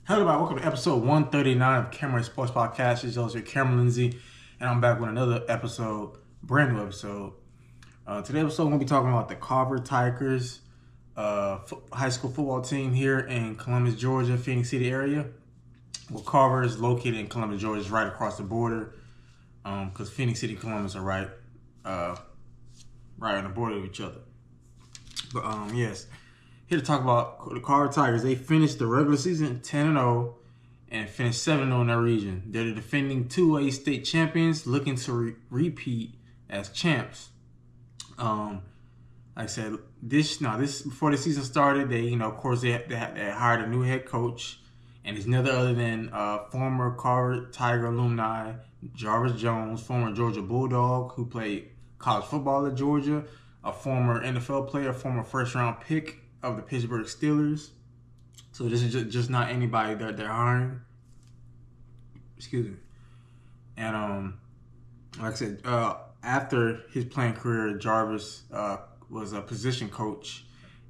Hello, everybody. Welcome to episode 139 of Cameron Sports Podcast. It's your Cameron Lindsay, and I'm back with another episode, brand new episode. Today's episode, we're going to be talking about the Carver Tigers high school football team here in Columbus, Georgia, Phoenix City area. Well, Carver is located in Columbus, Georgia, is right across the border, because Phoenix City and Columbus are right on the border of each other. But yes. Here to talk about the Carver Tigers. They finished the regular season 10-0 and finished 7-0 in their region. They're the defending 2A state champions, looking to repeat as champs. Like I said, this before the season started, they hired a new head coach, and it's none other than former Carver Tiger alumni Jarvis Jones, former Georgia Bulldog who played college football at Georgia, a former NFL player, former first-round pick of the Pittsburgh Steelers. So this is just not anybody that they're hiring. Excuse me. And like I said, after his playing career, Jarvis was a position coach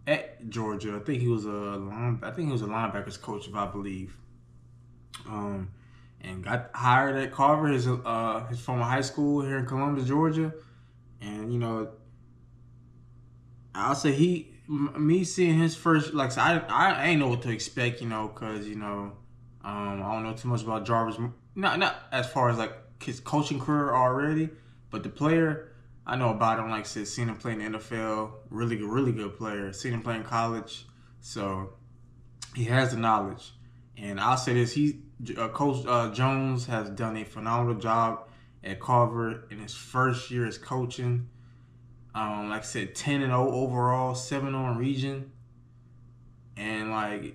at Georgia. I think he was a linebackers coach, if I believe. And got hired at Carver, his former high school here in Columbus, Georgia. And I'll say me seeing his first, like I ain't know what to expect, because I don't know too much about Jarvis. Not as far as like his coaching career already, but the player I know about him. Like I said, seen him play in the NFL, really good player. Seen him play in college, so he has the knowledge. And I'll say this: Coach Jones has done a phenomenal job at Carver in his first year as coaching. Like I said, 10-0 overall, 7-0 in region, and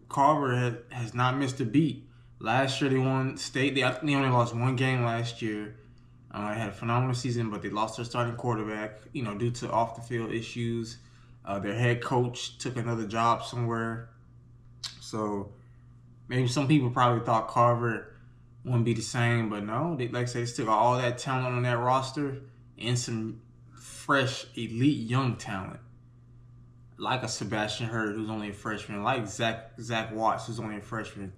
Carver has not missed a beat. Last year they won state. I think they only lost one game last year. They had a phenomenal season, but they lost their starting quarterback, due to off the field issues. Their head coach took another job somewhere, so maybe some people probably thought Carver wouldn't be the same, but no. They still got all that talent on that roster. And some fresh, elite young talent, like a Sebastian Heard, who's only a freshman, like Zach Watts, who's only a freshman.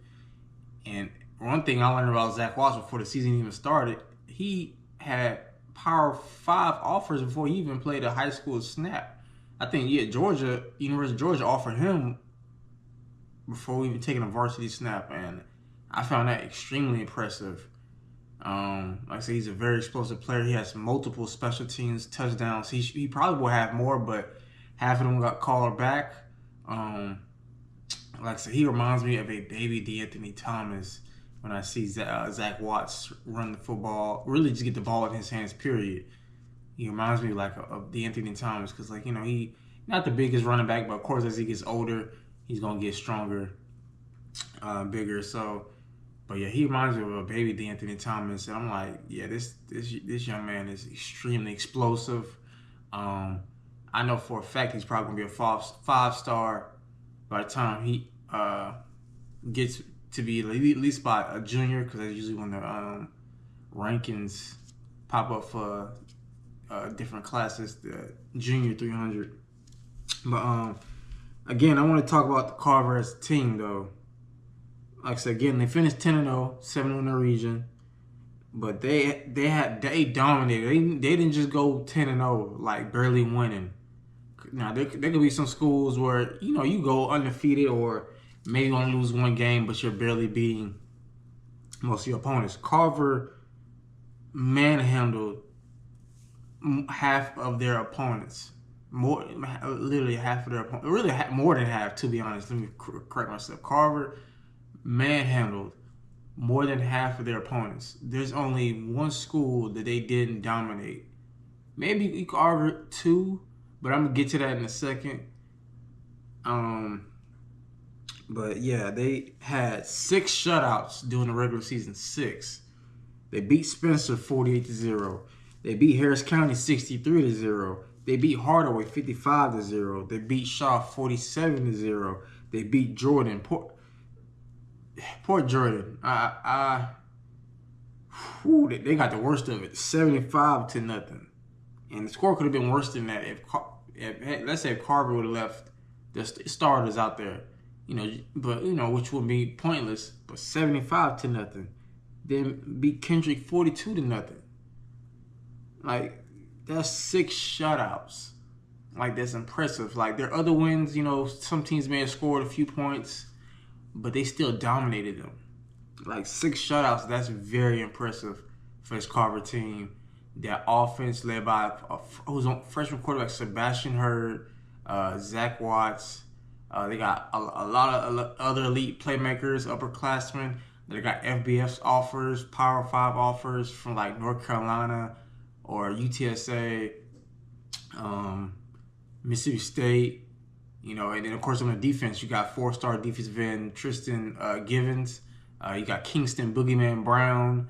And one thing I learned about Zach Watts before the season even started, he had Power 5 offers before he even played a high school snap. I think, University of Georgia offered him before even taking a varsity snap, and I found that extremely impressive. Like I said, he's a very explosive player. He has multiple special teams touchdowns. He probably will have more, but half of them got called back. Like I said, he reminds me of a baby D'Anthony Thomas when I see Zach Watts run the football, really just get the ball in his hands, period. He reminds me of D'Anthony Thomas because, he not the biggest running back, but of course as he gets older, he's going to get stronger, bigger, so... But yeah, he reminds me of a baby D'Anthony Thomas, and I'm like, yeah, this young man is extremely explosive. I know for a fact he's probably gonna be a five-star by the time he gets to be at least by a junior, because that's usually when the rankings pop up for different classes, the junior 300. But again, I want to talk about the Carver as a team though. Like I said, again, they finished 10-0, 7-0 in the region, but they dominated. They didn't just go 10-0, like barely winning. Now there could be some schools where you go undefeated or maybe only lose one game, but you're barely beating most of your opponents. Carver manhandled half of their opponents. Literally half of their opponents. Really more than half, to be honest. Let me correct myself. Carver manhandled more than half of their opponents. There's only one school that they didn't dominate. Maybe Carver 2, but I'm gonna get to that in a second. But yeah, they had 6 shutouts during the regular season. 6. They beat Spencer 48-0. They beat Harris County 63-0. They beat Hardaway 55-0. They beat Shaw 47-0. They beat Jordan. Poor Jordan. They got the worst of it, 75-0. And the score could have been worse than that if let's say Carver would have left the starters out there. which would be pointless. But 75-0. Then beat Kendrick 42-0. Like, that's 6 shutouts. Like, that's impressive. Like, their other wins, some teams may have scored a few points, but they still dominated them. Like, 6 shutouts, that's very impressive for this Carver team. That offense led by freshman quarterback Sebastian Heard, Zach Watts. They got a lot of other elite playmakers, upperclassmen. They got FBS offers, Power 5 offers from like North Carolina or UTSA, Mississippi State. And then of course on the defense, you got 4-star defensive end Tristan Givens. You got Kingston Boogeyman Brown.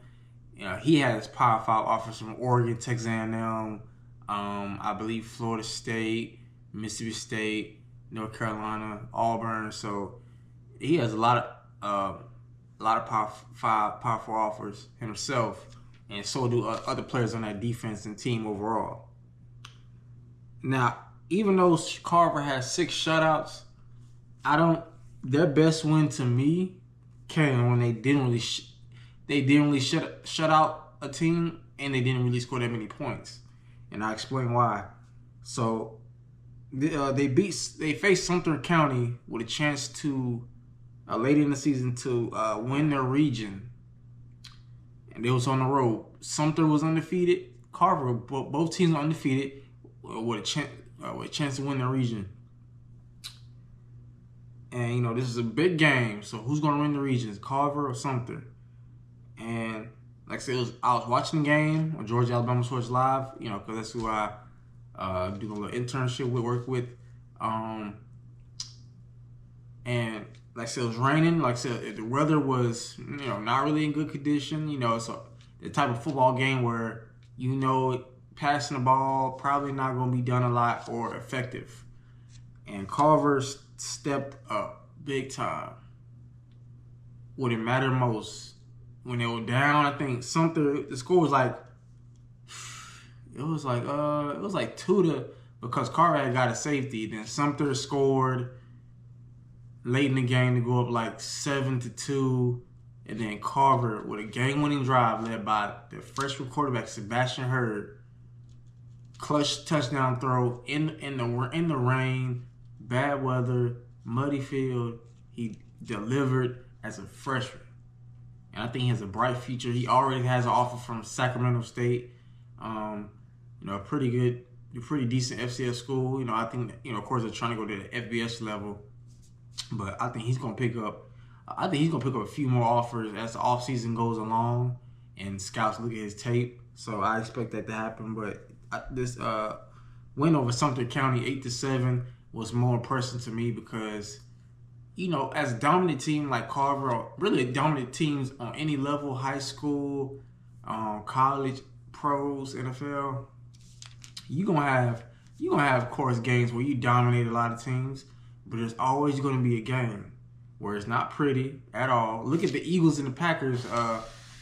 He has Power 5 offers from Oregon, Texas A&M, I believe Florida State, Mississippi State, North Carolina, Auburn. So he has a lot of Power 4 offers himself, and so do other players on that defense and team overall. Now, even though Carver has 6 shutouts, their best win to me came when they didn't really shut out a team, and they didn't really score that many points. And I'll explain why. So they faced Sumter County with a chance to late in the season to win their region, and it was on the road. Sumter was undefeated. Carver, both teams were undefeated with a chance to win the region. And this is a big game. So who's going to win the region? Carver or Sumter? And like I said, I was watching the game on Georgia Alabama Sports Live. Because that's who I do a little internship work with. And like I said, it was raining. Like I said, the weather was, not really in good condition. So the type of football game where, passing the ball probably not going to be done a lot or effective. And Carver stepped up big time. What it mattered most, when they were down, I think Sumter, the score was like, it was like 2 because Carver had got a safety. Then Sumter scored late in the game to go up like 7-2, and then Carver with a game-winning drive led by the freshman quarterback Sebastian Heard, clutch touchdown throw in the rain, bad weather, muddy field. He delivered as a freshman, and I think he has a bright future. He already has an offer from Sacramento State, a pretty decent FCS school. I think of course they're trying to go to the FBS level. But I think he's gonna pick up. A few more offers as the offseason goes along, and scouts look at his tape. So I expect that to happen. But this win over Sumter County 8-7 was more impressive to me because, as a dominant team like Carver, or really dominant teams on any level, high school, college, pros, NFL, you're gonna have of course games where you dominate a lot of teams. But there's always going to be a game where it's not pretty at all. Look at the Eagles and the Packers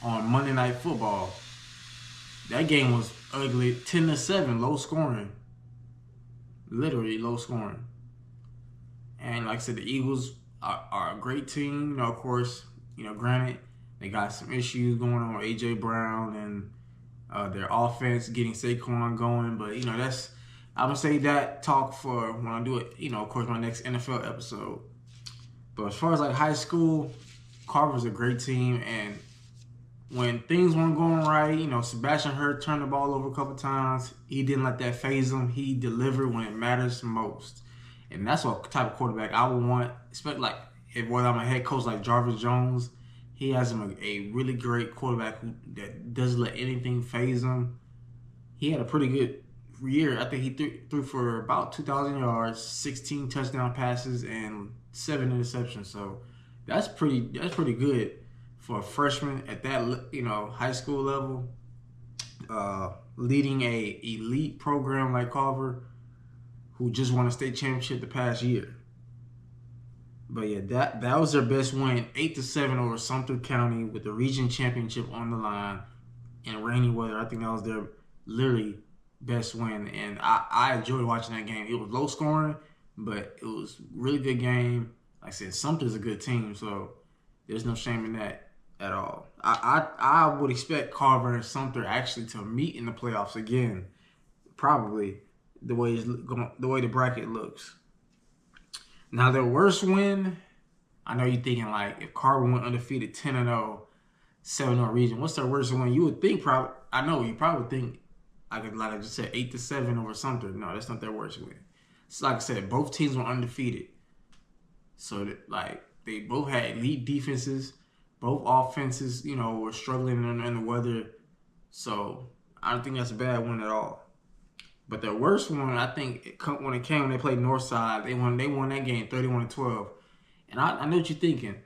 on Monday Night Football. That game was ugly, 10-7, low scoring. Literally low scoring. And like I said, the Eagles are a great team. Of course, granted, they got some issues going on with A.J. Brown and their offense getting Saquon going. But, I'm going to save that talk for when I do it, of course, my next NFL episode. But as far as like high school, Carver's a great team. And when things weren't going right, Sebastian Heard turned the ball over a couple times. He didn't let that faze him. He delivered when it matters most. And that's what type of quarterback I would want, especially like whether I'm a head coach like Jarvis Jones. He has him a really great quarterback that doesn't let anything faze him. He had a pretty good year. I think he threw for about 2,000 yards, 16 touchdown passes, and 7 interceptions. So that's pretty good for a freshman at that high school level, leading a elite program like Carver, who just won a state championship the past year. But yeah, that was their best win, 8-7 over Sumter County with the region championship on the line in rainy weather. I think that was their literally best win, and I enjoyed watching that game. It was low scoring, but it was a really good game. like I said, Sumter's a good team, so there's no shame in that at all. I would expect Carver and Sumter actually to meet in the playoffs again, probably the way the bracket looks. Now their worst win, I know you're thinking like if Carver went undefeated 10-0, 7-0 region, what's their worst win? You would think probably. I know you probably would think like I just said 8-7 over Sumter. No, that's not their worst win. So like I said, both teams were undefeated. So that, like they both had elite defenses, both offenses, were struggling in the weather. So I don't think that's a bad one at all. But their worst one, I think, when they played Northside, they won that game 31-12. And I know what you're thinking.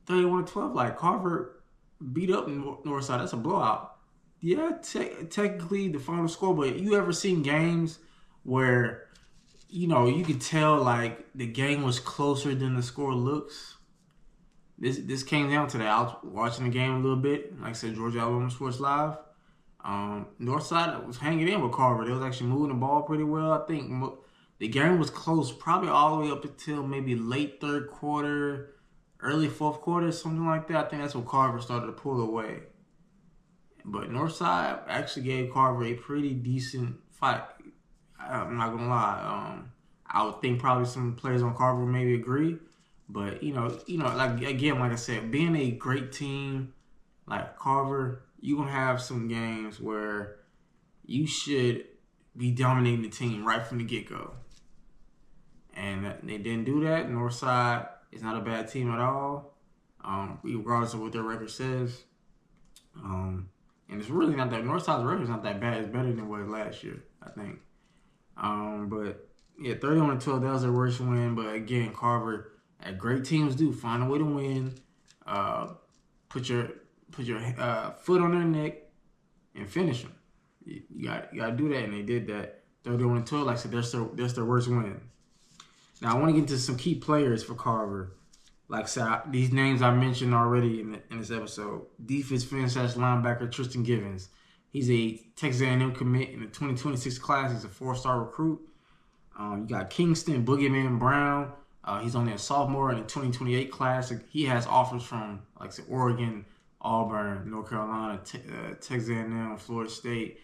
31-12, like Carver beat up Northside. That's a blowout. Yeah, technically the final score, but you ever seen games where you could tell like the game was closer than the score looks? This came down to that. I was watching the game a little bit. Like I said, Georgia Alabama Sports Live. Northside was hanging in with Carver. They was actually moving the ball pretty well. I think the game was close, probably all the way up until maybe late third quarter, early fourth quarter, something like that. I think that's when Carver started to pull away. But Northside actually gave Carver a pretty decent fight. I'm not gonna lie. I would think probably some players on Carver maybe agree, but like again, like I said, being a great team like Carver, you're gonna have some games where you should be dominating the team right from the get-go. And they didn't do that. Northside is not a bad team at all, regardless of what their record says. And it's really not that Northside's record is not that bad. It's better than it was last year, I think. But yeah, 31-12, that was their worst win. But again, Carver, as great teams do, find a way to win. Put your foot on their neck and finish them. You got to do that, and they did that. 31-12, like I said, that's their worst win. Now, I want to get into some key players for Carver. Like I said, these names I mentioned already in this episode. Defensive end / linebacker Tristan Givens. He's a Texas A&M commit in the 2026 class. He's a 4-star recruit. You got Kingston Boogeyman Brown. He's only a sophomore in the 2028 class. He has offers from, like I said, Oregon, Auburn, North Carolina, Texas A&M, Florida State,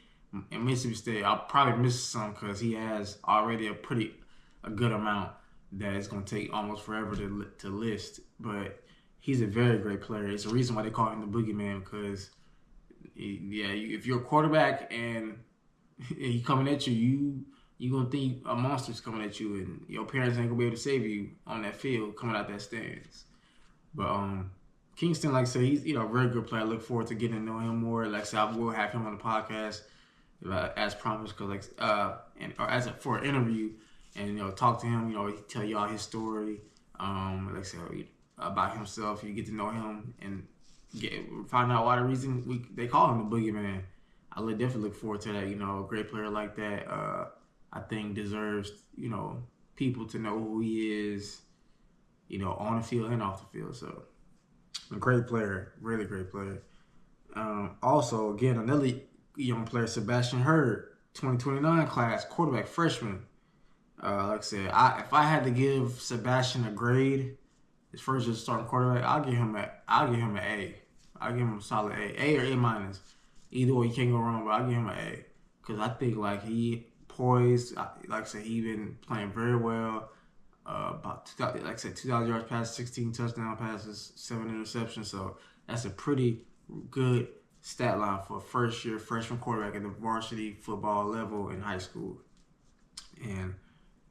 and Mississippi State. I'll probably miss some because he has already a good amount that it's going to take almost forever to list. But he's a very great player. It's the reason why they call him the Boogeyman, because if you're a quarterback and he coming at you, you're going to think a monster's coming at you, and your parents ain't going to be able to save you on that field coming out that stands. But Kingston, like I said, he's a very good player. I look forward to getting to know him more. Like I said, I will have him on the podcast as promised, because for an interview, and talk to him. He tell y'all his story. Like I said, about himself. You get to know him and find out why the reason they call him the Boogeyman. I definitely look forward to that. A great player like that, I think deserves people to know who he is. On the field and off the field. So, a great player, really great player. Also, again, another young player, Sebastian Heard, 2029 class, quarterback, freshman. Like I said, if I had to give Sebastian a grade, his first year starting quarterback, I'll give him an A. I'll give him a solid A or A-. Either way, you can't go wrong. But I'll give him an A, because I think he poised. Like I said, he been playing very well. About 2,000 yards passes, 16 touchdown passes, 7 interceptions. So that's a pretty good stat line for a first-year freshman quarterback at the varsity football level in high school. And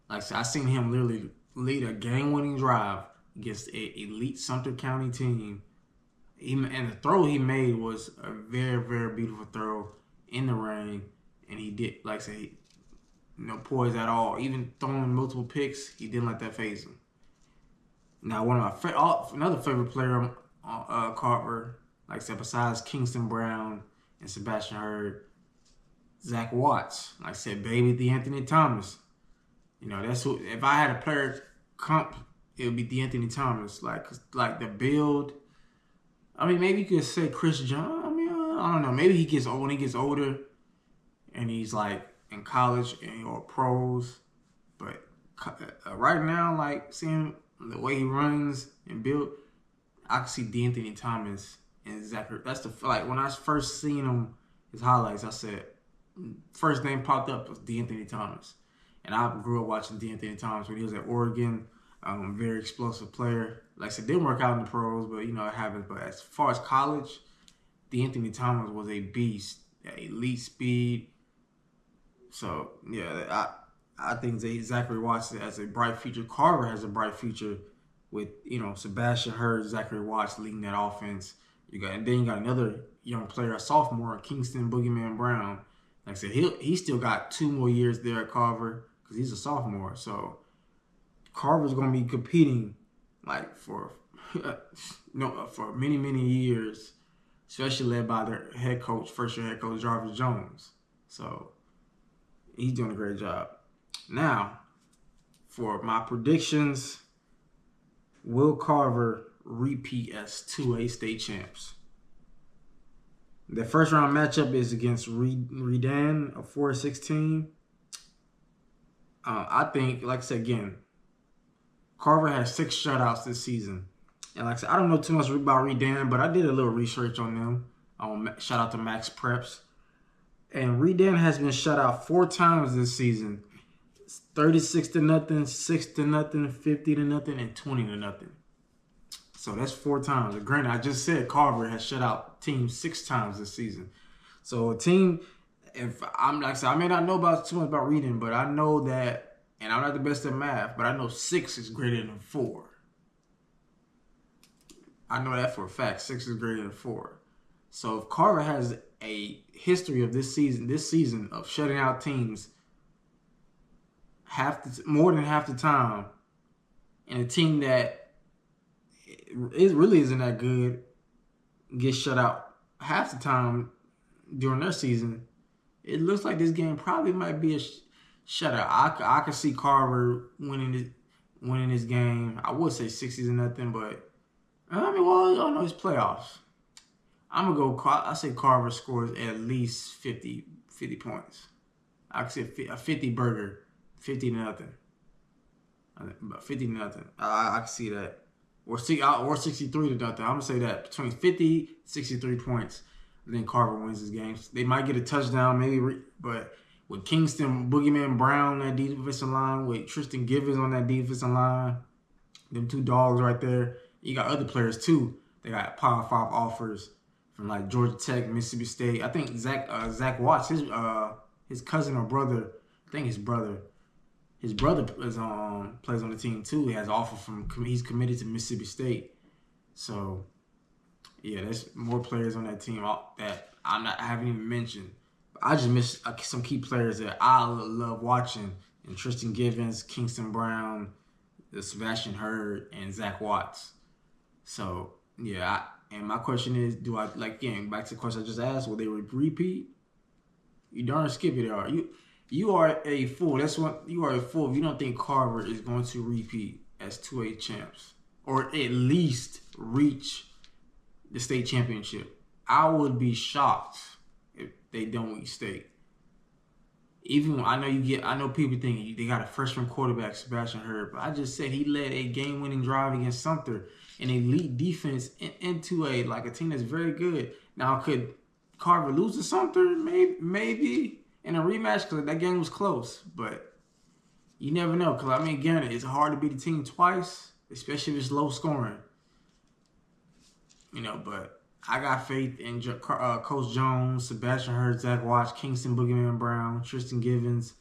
like I said, I seen him literally lead a game-winning drive against an elite Sumter County team. And the throw he made was a very, very beautiful throw in the rain. And he did, like I said, no poise at all. Even throwing multiple picks, he didn't let that faze him. Now, another favorite player on Carver, like I said, besides Kingston Brown and Sebastian Heard, Zach Watts. Like I said, baby, DeAnthony Thomas. That's who. If I had a player comp, it would be DeAnthony Thomas. Like the build. I mean, maybe you could say Chris John. I mean, I don't know. Maybe when he gets older, and he's like in college or pros. But right now, like seeing the way he runs and built, I can see D'Anthony Thomas and Zachary. That's when I first seen him, his highlights, I said, first name popped up was D'Anthony Thomas. And I grew up watching D'Anthony Thomas when he was at Oregon. Very explosive player. Like I said, didn't work out in the pros, but it happens. But as far as college, D'Anthony Thomas was a beast, elite speed. So yeah, I think Zachary Watts has a bright future. Carver has a bright future with Sebastian Heard, Zachary Watts leading that offense. Then you got another young player, a sophomore, Kingston Boogeyman Brown. Like I said, he still got 2 more years there at Carver because he's a sophomore. So Carver's going to be competing for many years, especially led by their head coach, first-year head coach Jarvis Jones. So he's doing a great job. Now, for my predictions, will Carver repeat as 2A state champs? The first round matchup is against Redan, a 4-16. I think, like I said again, Carver has 6 shutouts this season. And like I said, I don't know too much about Redan, but I did a little research on them. Shout out to Max Preps. And Redan has been shut out 4 times this season. 36-0, 6-0, 50-0, and 20-0. So that's 4 times. Granted, I just said Carver has shut out teams 6 times this season. So a team, if I'm like I said, I may not know too much about reading, but I know that, and I'm not the best at math, but I know 6 is greater than 4. I know that for a fact. 6 is greater than 4. So if Carver has a history of this season of shutting out teams more than half the time, and a team that really isn't that good gets shut out half the time during their season, it looks like this game probably might be a shutout. I could see Carver winning this game. I would say 60-0, but I don't know, it's playoffs. I'm going to go, I say Carver scores at least 50 points. I could say a 50 burger, 50-0. But 50-0. I can see that. Or 63-0. I'm going to say that. Between 50 63 points, then Carver wins this game. They might get a touchdown, maybe, but with Kingston Boogeyman Brown on that defensive line, with Tristan Givens on that defensive line, them 2 dogs right there. You got other players, too. They got Power 5 offers from like Georgia Tech, Mississippi State. I think Zach Watts, his cousin or brother, I think his brother is plays on the team too. He has an offer he's committed to Mississippi State. So yeah, there's more players on that team that I haven't even mentioned. But I just missed some key players that I love watching, and Tristan Givens, Kingston Brown, Sebastian Heard, and Zach Watts. So yeah, and my question is, do I again back to the question I just asked? Will they repeat? You darn skippy there are. You are a fool. That's what you are a fool if you don't think Carver is going to repeat as 2A champs or at least reach the state championship. I would be shocked if they don't reach state. Even I know people think they got a freshman quarterback, Sebastian Heard, but I just said he led a game-winning drive against Sumter, an elite defense into a team that's very good. Now, could Carver lose to Sumter? Maybe in a rematch because that game was close, but you never know. Because again, it's hard to beat a team twice, especially if it's low scoring. But I got faith in Coach Jones, Sebastian Heard, Zach Watts, Kingston Boogeyman Brown, Tristan Givens,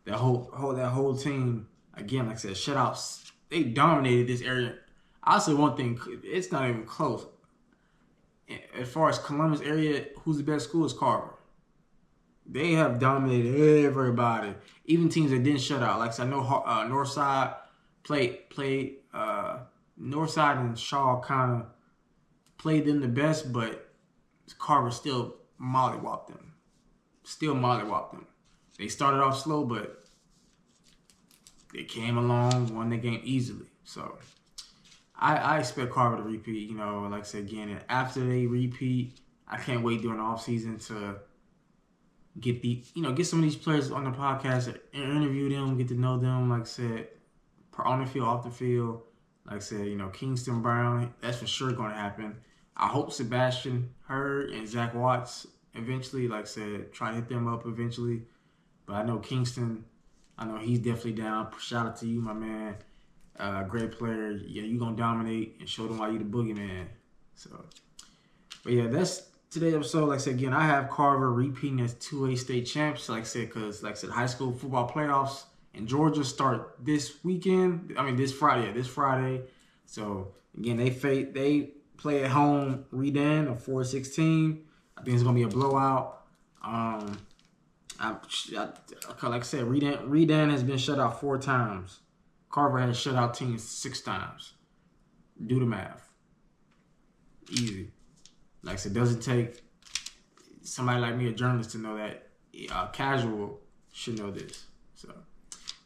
that whole team. Again, like I said, shutouts. They dominated this area. I'll say one thing: it's not even close. As far as Columbus area, who's the best school is Carver. They have dominated everybody, even teams that didn't shut out. Like I said, I know Northside played Northside and Shaw kind of played them the best, but Carver still mollywopped them. They started off slow, but they came along, won the game easily. So I expect Carver to repeat. Like I said again, and after they repeat, I can't wait during the offseason to get some of these players on the podcast, interview them, get to know them. Like I said, on the field, off the field. Like I said, Kingston Brown, that's for sure going to happen. I hope Sebastian Heard and Zach Watts eventually, like I said, try to hit them up eventually. But I know Kingston, I know he's definitely down. Shout out to you, my man. Great player. Yeah, you going to dominate and show them why you the boogeyman. So, but yeah, that's today's episode. Like I said, again, I have Carver repeating as 2A state champs. Like I said, because, like I said, high school football playoffs in Georgia start this weekend. I mean, this Friday. Yeah, this Friday. So, again, they play at home, Redan, a 4-16. I think it's going to be a blowout. Like I said, Redan has been shut out 4 times. Carver has shut out teams 6 times. Do the math. Easy. Like I said, it doesn't take somebody like me, a journalist, to know that. Casual should know this. So,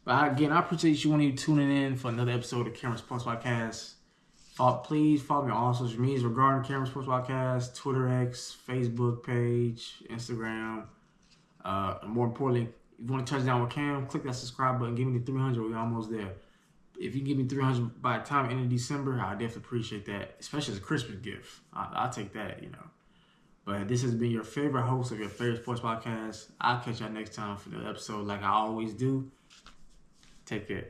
but again, I appreciate you tuning in for another episode of Cameron Sports Podcast. Please follow me on all social medias regarding Cameron Sports Podcast, Twitter, X, Facebook page, Instagram. And more importantly, if you want to touch down with Cam, click that subscribe button. Give me the 300. We're almost there. If you give me 300 by the time end of December, I definitely appreciate that, especially as a Christmas gift. I'll take that, But this has been your favorite host of your favorite sports podcast. I'll catch y'all next time for the episode like I always do. Take care.